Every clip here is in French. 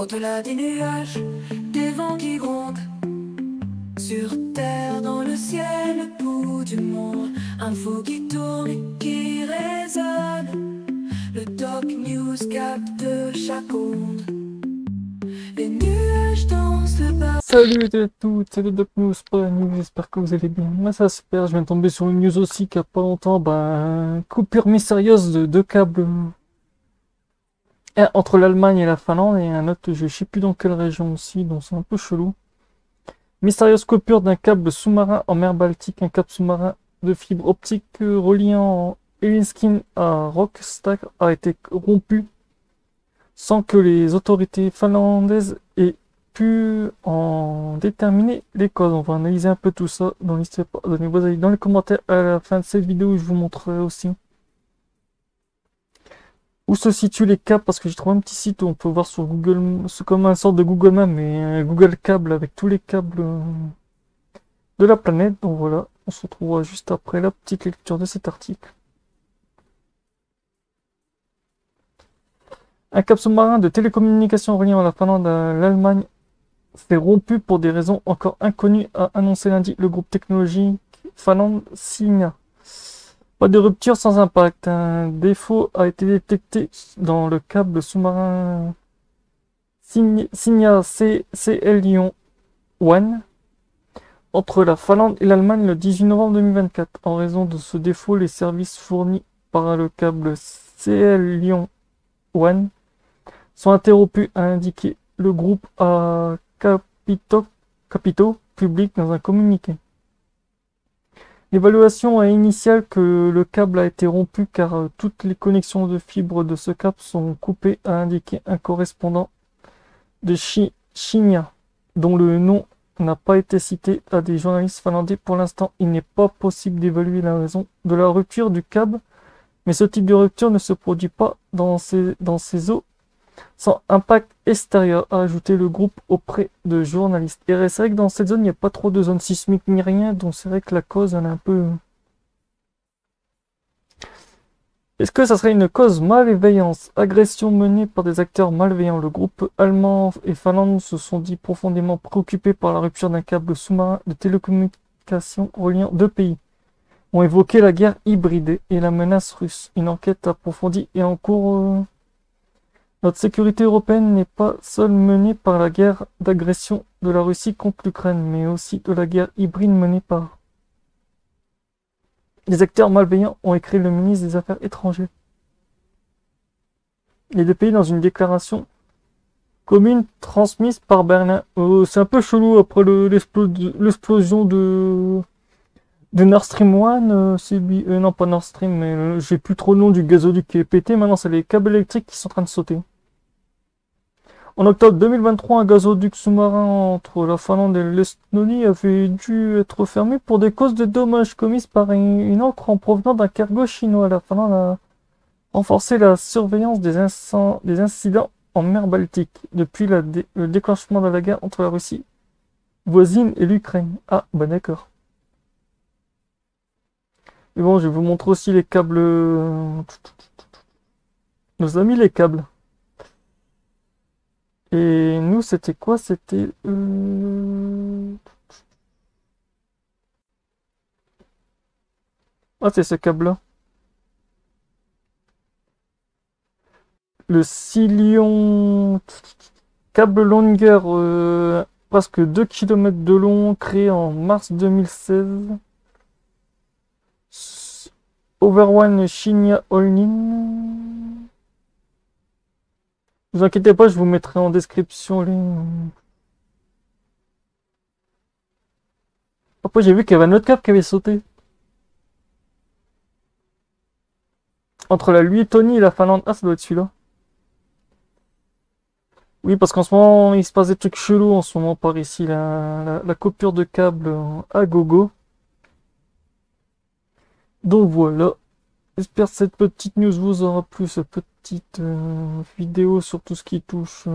Au-delà des nuages, des vents qui grondent, sur terre, dans le ciel, le bout du monde, info qui tourne et qui résonne. Le Doc News capte chaque onde. Les nuages dansent le bas. Salut à toutes, c'est le Doc News pour la news, j'espère que vous allez bien. Moi ça super, je viens de tomber sur une news aussi qu'il n'y a pas longtemps, coupure mystérieuse de deux câbles entre l'Allemagne et la Finlande, et un autre, je sais plus dans quelle région aussi, donc c'est un peu chelou. Mystérieuse coupure d'un câble sous-marin en mer Baltique, un câble sous-marin de fibre optique reliant Helsinki à Rostock a été rompu sans que les autorités finlandaises aient pu en déterminer les causes. On va analyser un peu tout ça, donc n'hésitez pas à donner vos avis dans les commentaires à la fin de cette vidéo, je vous montrerai aussi où se situent les câbles, parce que j'ai trouvé un petit site où on peut voir sur Google, c'est comme un sorte de Google Maps, mais un Google câble avec tous les câbles de la planète. Donc voilà, on se retrouvera juste après la petite lecture de cet article. Un câble sous-marin de télécommunication reliant la Finlande à l'Allemagne s'est rompu pour des raisons encore inconnues, a annoncé lundi le groupe technologique finlandais Cinia. Pas de rupture sans impact. Un défaut a été détecté dans le câble sous-marin Cinia CL Lyon 1 entre la Finlande et l'Allemagne le 18 novembre 2024. En raison de ce défaut, les services fournis par le câble CL Lyon 1 sont interrompus, a indiqué le groupe à capitaux publics dans un communiqué. L'évaluation est initiale que le câble a été rompu car toutes les connexions de fibres de ce câble sont coupées, a indiqué un correspondant de Cinia, dont le nom n'a pas été cité à des journalistes finlandais. Pour l'instant, il n'est pas possible d'évaluer la raison de la rupture du câble, mais ce type de rupture ne se produit pas dans ces eaux sans impact extérieur, a ajouté le groupe auprès de journalistes. Et c'est vrai que dans cette zone, il n'y a pas trop de zone sismique ni rien, donc c'est vrai que la cause, elle est un peu... Est-ce que ça serait une cause malveillance? Agression menée par des acteurs malveillants. Le groupe allemand et finlandais se sont dit profondément préoccupés par la rupture d'un câble sous-marin de télécommunications reliant deux pays. Ont évoqué la guerre hybride et la menace russe. Une enquête approfondie est en cours... Notre sécurité européenne n'est pas seule menée par la guerre d'agression de la Russie contre l'Ukraine, mais aussi de la guerre hybride menée par les acteurs malveillants, ont écrit le ministre des Affaires étrangères. Les deux pays dans une déclaration commune transmise par Berlin. C'est un peu chelou après l'explosion de Nord Stream 1, non pas Nord Stream, mais j'ai plus trop le nom du gazoduc qui est pété, maintenant c'est les câbles électriques qui sont en train de sauter. En octobre 2023, un gazoduc sous-marin entre la Finlande et l'Estonie avait dû être fermé pour des causes de dommages commises par une encre en provenant d'un cargo chinois. La Finlande a renforcé la surveillance des incidents en mer Baltique depuis le déclenchement de la guerre entre la Russie voisine et l'Ukraine. Ah, bah d'accord. Mais bon, je vais vous montrer aussi les câbles. Nos amis les câbles. Et nous, c'était quoi? C'était... Ah, c'est ce câble-là. Le Silion... Câble longueur presque 2 km de long, créé en mars 2016. Overone Shinya Olin. Ne vous inquiétez pas, je vous mettrai en description les... Après, j'ai vu qu'il y avait un autre câble qui avait sauté. Entre la Lettonie et la Finlande. Ah, ça doit être celui-là. Oui, parce qu'en ce moment, il se passe des trucs chelous en ce moment par ici. La coupure de câble à gogo. Donc voilà. J'espère que cette petite news vous aura plu, cette petite vidéo sur tout ce qui touche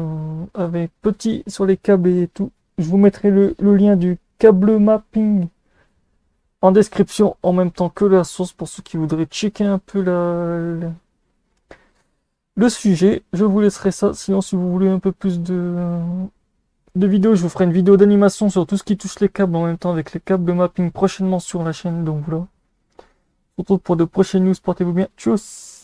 avec petit sur les câbles et tout. Je vous mettrai le lien du câble mapping en description en même temps que la source pour ceux qui voudraient checker un peu le sujet. Je vous laisserai ça. Sinon, si vous voulez un peu plus de vidéos, je vous ferai une vidéo d'animation sur tout ce qui touche les câbles en même temps avec les câbles de mapping prochainement sur la chaîne. Donc voilà. On se retrouve pour de prochaines news. Portez-vous bien. Tchuss!